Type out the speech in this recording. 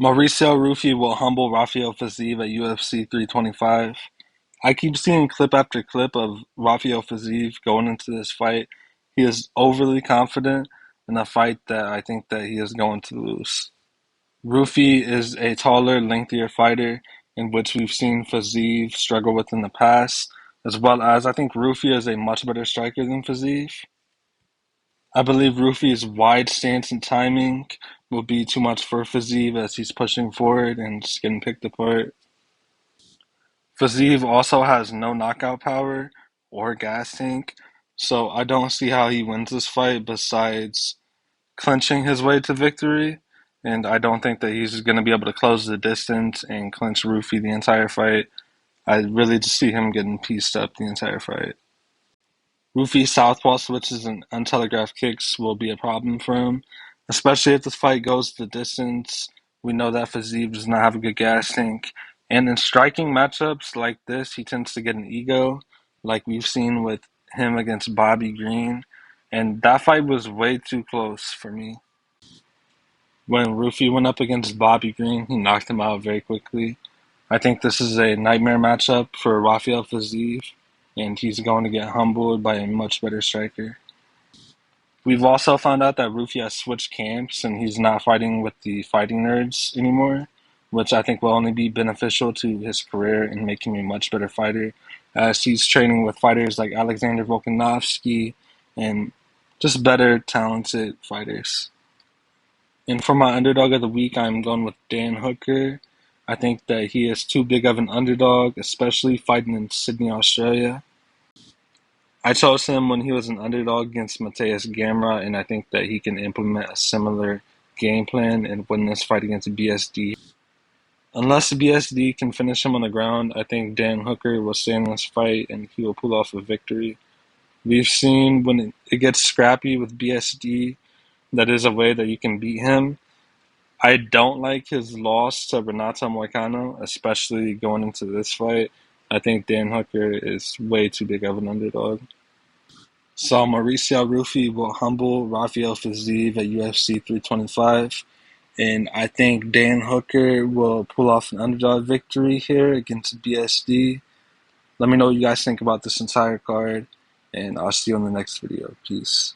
Mauricio Ruffy will humble Rafael Fiziev at UFC 325. I keep seeing clip after clip of Rafael Fiziev going into this fight. He is overly confident in a fight that I think that he is going to lose. Ruffy is a taller, lengthier fighter in which we've seen Fiziev struggle with in the past, as well as I think Ruffy is a much better striker than Fiziev. I believe Ruffy's wide stance and timing will be too much for Fiziev as he's pushing forward and just getting picked apart. Fiziev also has no knockout power or gas tank, so I don't see how he wins this fight besides clinching his way to victory. And I don't think that he's going to be able to close the distance and clinch Ruffy the entire fight. I really just see him getting pieced up the entire fight. Ruffy's southpaw switches and untelegraphed kicks will be a problem for him, especially if the fight goes the distance. We know that Fiziev does not have a good gas tank, and in striking matchups like this, he tends to get an ego, like we've seen with him against Bobby Green, and that fight was way too close for me. When Ruffy went up against Bobby Green, he knocked him out very quickly. I think this is a nightmare matchup for Rafael Fiziev, and he's going to get humbled by a much better striker. We've also found out that Ruffy has switched camps and he's not fighting with the fighting nerds anymore, which I think will only be beneficial to his career and make him a much better fighter, as he's training with fighters like Alexander Volkanovski and just better, talented fighters. And for my underdog of the week, I'm going with Dan Hooker. I think that he is too big of an underdog, especially fighting in Sydney, Australia. I chose him when he was an underdog against Mateus Gamera, and I think that he can implement a similar game plan and win this fight against BSD. Unless BSD can finish him on the ground, I think Dan Hooker will stay in this fight and he will pull off a victory. We've seen when it gets scrappy with BSD, that is a way that you can beat him. I don't like his loss to Renato Moicano, especially going into this fight. I think Dan Hooker is way too big of an underdog. So Mauricio Ruffy will humble Rafael Fiziev at UFC 325. And I think Dan Hooker will pull off an underdog victory here against BSD. Let me know what you guys think about this entire card, and I'll see you on the next video. Peace.